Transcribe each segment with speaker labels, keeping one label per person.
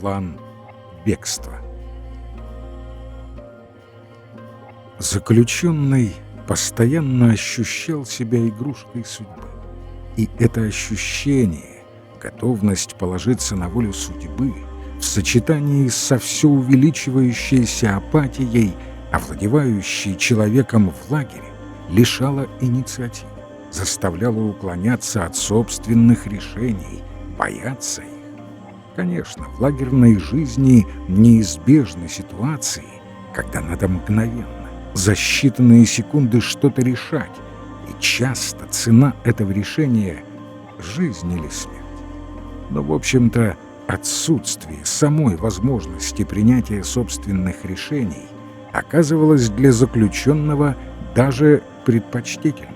Speaker 1: план бегства. Заключенный постоянно ощущал себя игрушкой судьбы. И это ощущение, готовность положиться на волю судьбы, в сочетании со все увеличивающейся апатией, овладевающей человеком в лагере, лишало инициативы, заставляло уклоняться от собственных решений, бояться их. Конечно, в лагерной жизни неизбежны ситуации, когда надо мгновенно, за считанные секунды что-то решать, и часто цена этого решения — жизнь или смерть. Но, в общем-то, отсутствие самой возможности принятия собственных решений оказывалось для заключенного даже предпочтительным.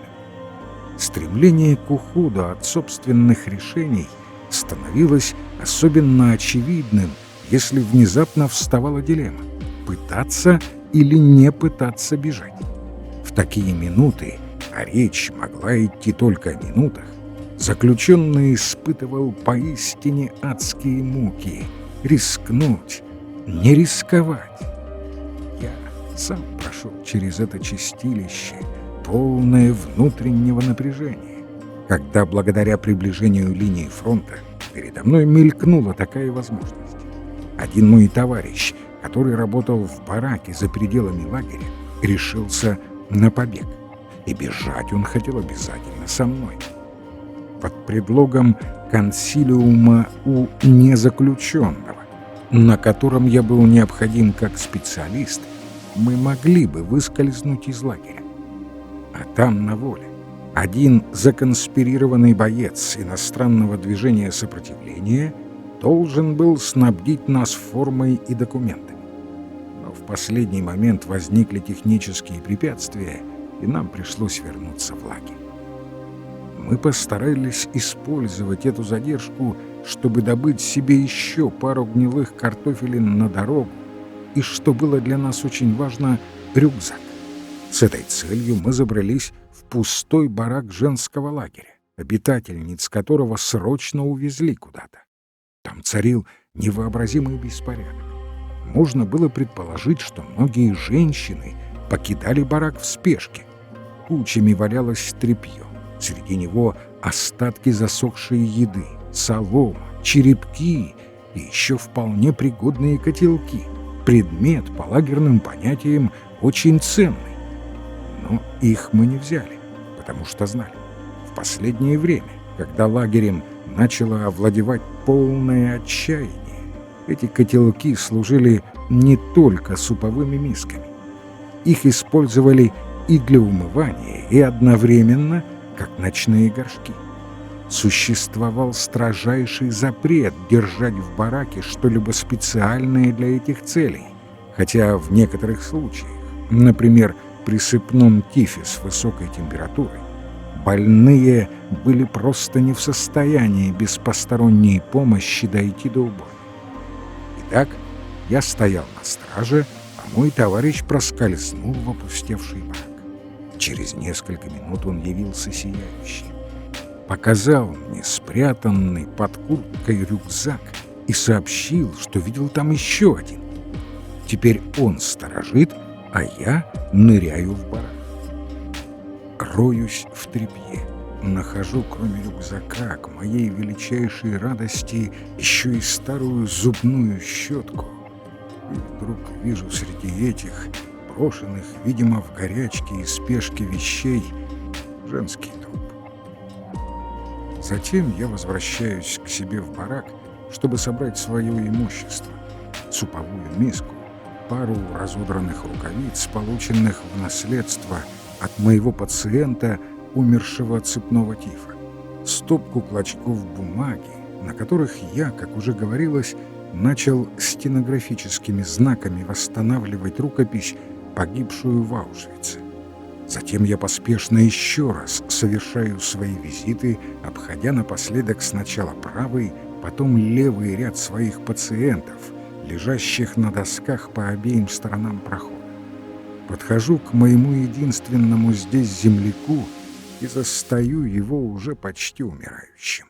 Speaker 1: Стремление к уходу от собственных решений становилось особенно очевидным, если внезапно вставала дилемма — пытаться или не пытаться бежать. В такие минуты, а речь могла идти только о минутах, заключенный испытывал поистине адские муки — рискнуть, не рисковать. Я сам прошел через это чистилище, полное внутреннего напряжения, когда благодаря приближению линии фронта передо мной мелькнула такая возможность. Один мой товарищ, который работал в бараке за пределами лагеря, решился на побег, и бежать он хотел обязательно со мной. Под предлогом консилиума у незаключенного, на котором я был необходим как специалист, мы могли бы выскользнуть из лагеря. А там, на воле, один законспирированный боец иностранного движения сопротивления должен был снабдить нас формой и документами. Но в последний момент возникли технические препятствия, и нам пришлось вернуться в лагерь. Мы постарались использовать эту задержку, чтобы добыть себе еще пару гнилых картофелин на дорогу, и, что было для нас очень важно, рюкзак. С этой целью мы забрались в пустой барак женского лагеря, обитательниц которого срочно увезли куда-то. Там царил невообразимый беспорядок. Можно было предположить, что многие женщины покидали барак в спешке. Кучами валялось тряпье. Среди него остатки засохшей еды, солома, черепки и еще вполне пригодные котелки. Предмет, по лагерным понятиям, очень ценный. Но их мы не взяли, потому что знали. В последнее время, когда лагерем начало овладевать полное отчаяние, эти котелки служили не только суповыми мисками. Их использовали и для умывания, и одновременно как ночные горшки. Существовал строжайший запрет держать в бараке что-либо специальное для этих целей, хотя в некоторых случаях, например, при сыпном тифе с высокой температурой, больные были просто не в состоянии без посторонней помощи дойти до уборной. Итак, я стоял на страже, а мой товарищ проскользнул в опустевший барак. Через несколько минут он явился сияющий. Показал мне спрятанный под курткой рюкзак и сообщил, что видел там еще один. Теперь он сторожит, а я ныряю в барак. Роюсь в тряпье. Нахожу, кроме рюкзака, к моей величайшей радости, еще и старую зубную щетку. И вдруг вижу среди этих, брошенных, видимо, в горячке и спешке вещей, женский труп. Затем я возвращаюсь к себе в барак, чтобы собрать свое имущество: суповую миску, пару разодранных рукавиц, полученных в наследство от моего пациента, умершего от цепного тифа, стопку клочков бумаги, на которых я, как уже говорилось, начал стенографическими знаками восстанавливать рукопись, погибшую в Аушвице. Затем я поспешно еще раз совершаю свои визиты, обходя напоследок сначала правый, потом левый ряд своих пациентов, лежащих на досках по обеим сторонам прохода. Подхожу к моему единственному здесь земляку и застаю его уже почти умирающим.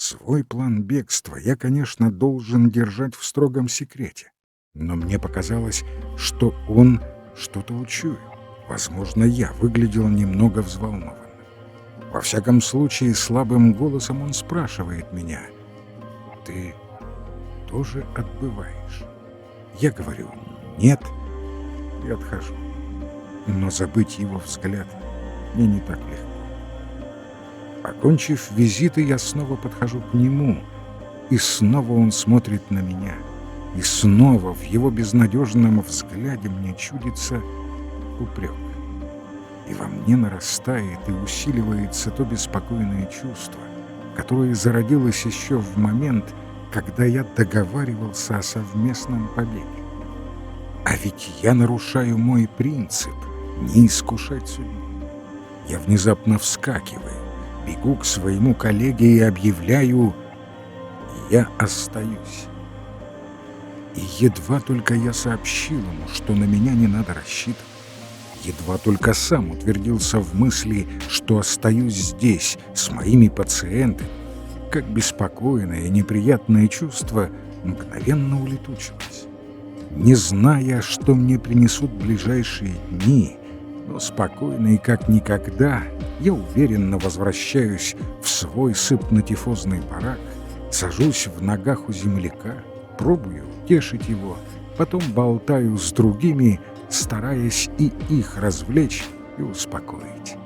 Speaker 1: Свой план бегства я, конечно, должен держать в строгом секрете, но мне показалось, что он что-то учуял. Возможно, я выглядел немного взволнованным. Во всяком случае, слабым голосом он спрашивает меня: «Ты тоже отбываешь?» Я говорю: «Нет», и отхожу. Но забыть его взгляд мне не так легко. Окончив визиты, я снова подхожу к нему, и снова он смотрит на меня, и снова в его безнадежном взгляде мне чудится упрек. И во мне нарастает и усиливается то беспокойное чувство, которое зародилось еще в момент, когда я договаривался о совместном побеге. А ведь я нарушаю мой принцип не искушать судьбу. Я внезапно вскакиваю, бегу к своему коллеге и объявляю: «Я остаюсь». И едва только я сообщил ему, что на меня не надо рассчитывать, едва только сам утвердился в мысли, что остаюсь здесь с моими пациентами, как беспокойное и неприятное чувство мгновенно улетучилось. Не зная, что мне принесут ближайшие дни, но спокойный как никогда, я уверенно возвращаюсь в свой сыпно-тифозный барак, сажусь в ногах у земляка, пробую утешить его, потом болтаю с другими, стараясь и их развлечь и успокоить.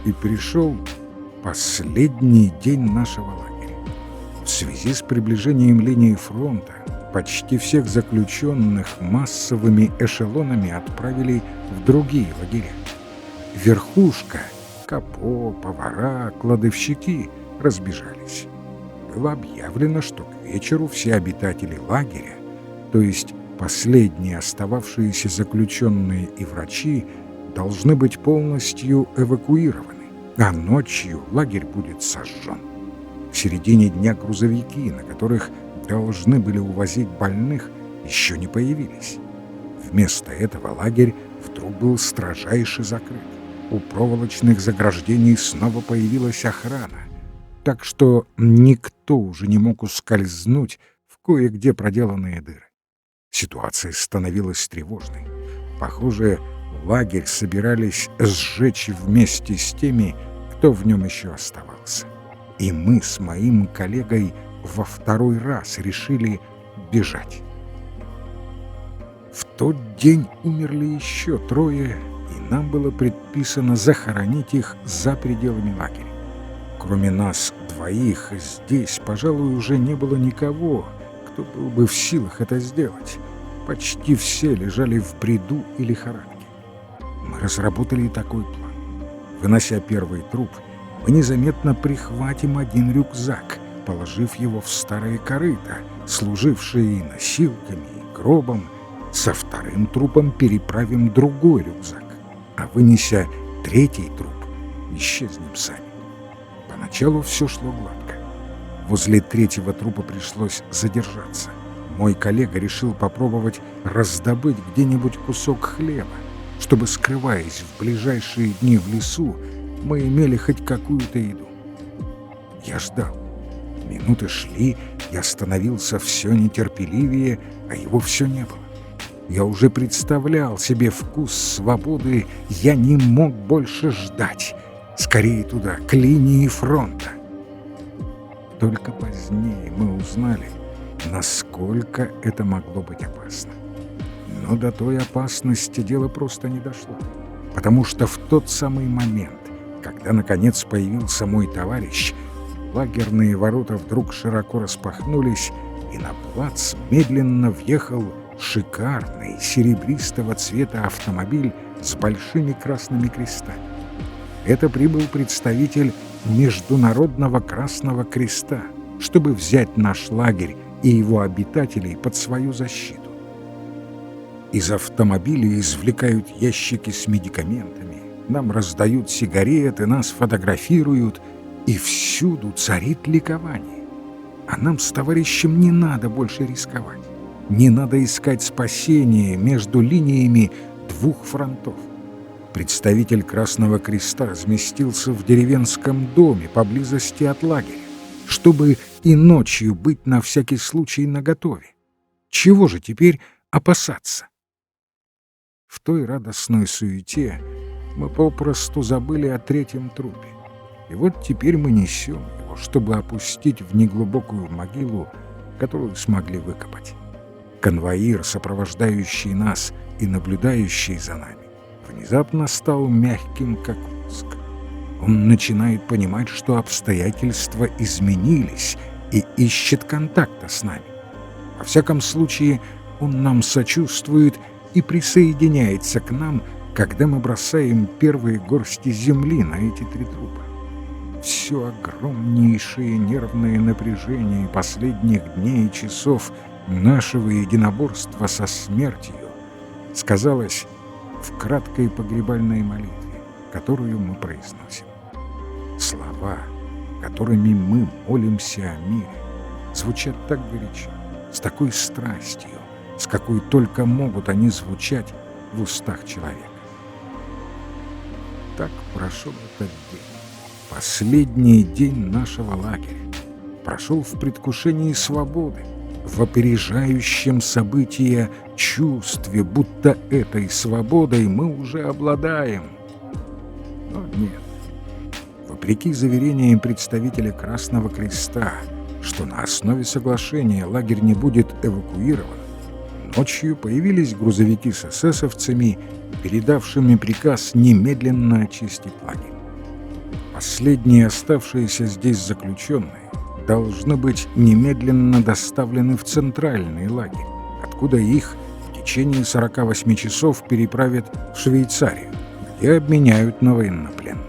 Speaker 1: И пришел последний день нашего лагеря. В связи с приближением линии фронта почти всех заключенных массовыми эшелонами отправили в другие лагеря. Верхушка, капо, повара, кладовщики разбежались. Было объявлено, что к вечеру все обитатели лагеря, то есть последние остававшиеся заключенные и врачи, должны быть полностью эвакуированы, а ночью лагерь будет сожжен. К середине дня грузовики, на которых должны были увозить больных, еще не появились. Вместо этого лагерь вдруг был строжайше закрыт. У проволочных заграждений снова появилась охрана, так что никто уже не мог ускользнуть в кое-где проделанные дыры. Ситуация становилась тревожной. Похоже, лагерь собирались сжечь вместе с теми, кто в нем еще оставался. И мы с моим коллегой во второй раз решили бежать. В тот день умерли еще 3, и нам было предписано захоронить их за пределами лагеря. Кроме нас 2 здесь, пожалуй, уже не было никого, кто был бы в силах это сделать. Почти все лежали в бреду и лихорадке. Мы разработали такой план. Вынося первый труп, мы незаметно прихватим один рюкзак, положив его в старые корыта, служившие и носилками, и гробом. Со вторым трупом переправим другой рюкзак, а вынеся 3-й труп, исчезнем сами. Поначалу все шло гладко. Возле 3-го трупа пришлось задержаться. Мой коллега решил попробовать раздобыть где-нибудь кусок хлеба, чтобы, скрываясь в ближайшие дни в лесу, мы имели хоть какую-то еду. Я ждал. Минуты шли, я становился все нетерпеливее, а его все не было. Я уже представлял себе вкус свободы, я не мог больше ждать. Скорее туда, к линии фронта. Только позднее мы узнали, насколько это могло быть опасно. Но до той опасности дело просто не дошло, потому что в тот самый момент, когда наконец появился мой товарищ, лагерные ворота вдруг широко распахнулись, и на плац медленно въехал шикарный серебристого цвета автомобиль с большими красными крестами. Это прибыл представитель Международного Красного Креста, чтобы взять наш лагерь и его обитателей под свою защиту. Из автомобиля извлекают ящики с медикаментами, нам раздают сигареты, нас фотографируют, и всюду царит ликование. А нам с товарищем не надо больше рисковать. Не надо искать спасения между линиями 2 фронтов. Представитель Красного Креста разместился в деревенском доме поблизости от лагеря. чтобы и ночью быть на всякий случай наготове. Чего же теперь опасаться? В той радостной суете мы попросту забыли о третьем трупе. И вот теперь мы несем его, чтобы опустить в неглубокую могилу, которую смогли выкопать. Конвоир, сопровождающий нас и наблюдающий за нами, внезапно стал мягким, как воск. Он начинает понимать, что обстоятельства изменились, и ищет контакта с нами. Во всяком случае, он нам сочувствует и присоединяется к нам, когда мы бросаем первые горсти земли на эти 3 трупа. Все огромнейшее нервное напряжение последних дней и часов нашего единоборства со смертью сказалось в краткой погребальной молитве, которую мы произносим. Слова, которыми мы молимся о мире, звучат так горячо, с такой страстью, с какой только могут они звучать в устах человека. Так прошел этот день, последний день нашего лагеря. Прошел в предвкушении свободы, в опережающем события чувстве, будто этой свободой мы уже обладаем. Но нет. Вопреки заверениям представителя Красного Креста, что на основе соглашения лагерь не будет эвакуирован, ночью появились грузовики с эсэсовцами, передавшими приказ немедленно очистить лагерь. Последние оставшиеся здесь заключенные должны быть немедленно доставлены в центральный лагерь, откуда их в течение 48 часов переправят в Швейцарию, где обменяют на военнопленных.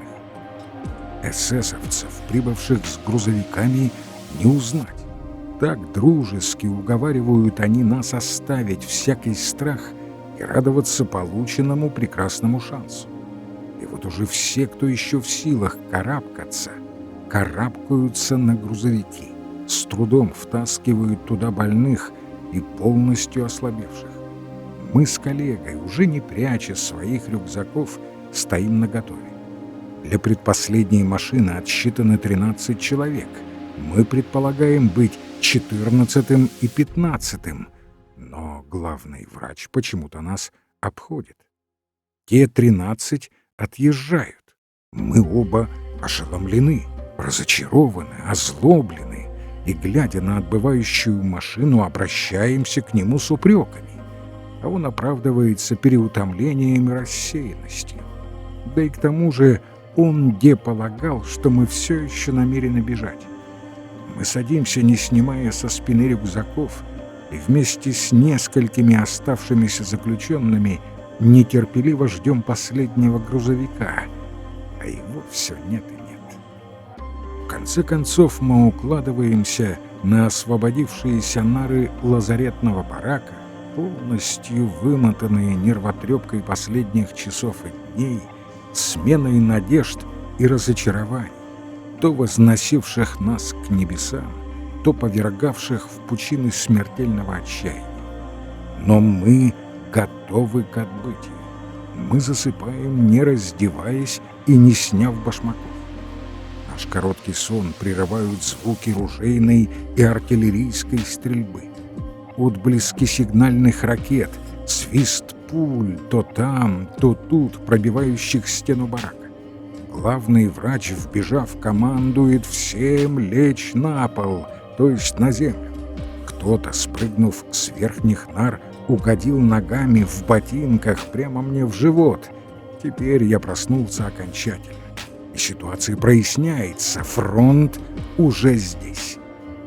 Speaker 1: Эсэсовцев, прибывших с грузовиками, не узнать. Так дружески уговаривают они нас оставить всякий страх и радоваться полученному прекрасному шансу. И вот уже все, кто еще в силах карабкаться, карабкаются на грузовики, с трудом втаскивают туда больных и полностью ослабевших. Мы с коллегой, уже не пряча своих рюкзаков, стоим наготове. Для предпоследней машины отсчитано 13 человек. Мы предполагаем быть 14-м и 15-м, но главный врач почему-то нас обходит. Те 13 отъезжают. Мы оба ошеломлены, разочарованы, озлоблены, и, глядя на отбывающую машину, обращаемся к нему с упреками. А он оправдывается переутомлением и рассеянностью. Да и к тому же он полагал, что мы все еще намерены бежать. Мы садимся, не снимая со спины рюкзаков, и вместе с несколькими оставшимися заключенными нетерпеливо ждем последнего грузовика, а его все нет и нет. В конце концов мы укладываемся на освободившиеся нары лазаретного барака, полностью вымотанные нервотрепкой последних часов и дней, сменой надежд и разочарований, то возносивших нас к небесам, то повергавших в пучины смертельного отчаяния. Но мы готовы к отбытию. Мы засыпаем, не раздеваясь и не сняв башмаков. Наш короткий сон прерывают звуки ружейной и артиллерийской стрельбы, отблески сигнальных ракет, свист пуль то там, то тут, пробивающих стену барака. Главный врач, вбежав, командует всем лечь на пол, то есть на землю. Кто-то, спрыгнув с верхних нар, угодил ногами в ботинках прямо мне в живот. Теперь я проснулся окончательно. И ситуация проясняется, фронт уже здесь.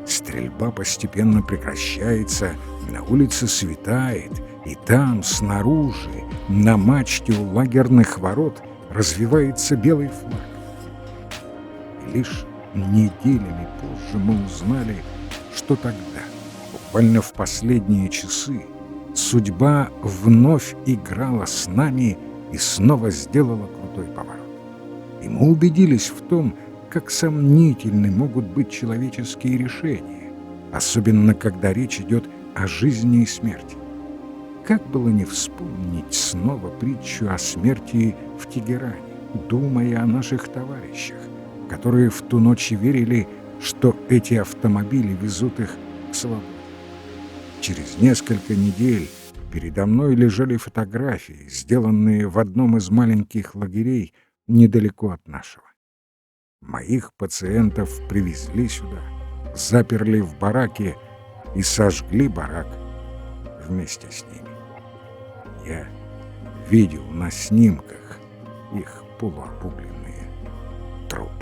Speaker 1: Стрельба постепенно прекращается, на улице светает, и там, снаружи, на мачте у лагерных ворот, развивается белый флаг. И лишь неделями позже мы узнали, что тогда, буквально в последние часы, судьба вновь играла с нами и снова сделала крутой поворот. И мы убедились в том, как сомнительны могут быть человеческие решения, особенно когда речь идет о жизни и смерти. Как было не вспомнить снова притчу о смерти в Тегеране, думая о наших товарищах, которые в ту ночь верили, что эти автомобили везут их к свободе. Через несколько недель передо мной лежали фотографии, сделанные в одном из маленьких лагерей недалеко от нашего. Моих пациентов привезли сюда, заперли в бараке и сожгли барак вместе с ними. Я видел на снимках их полуобугленные трупы.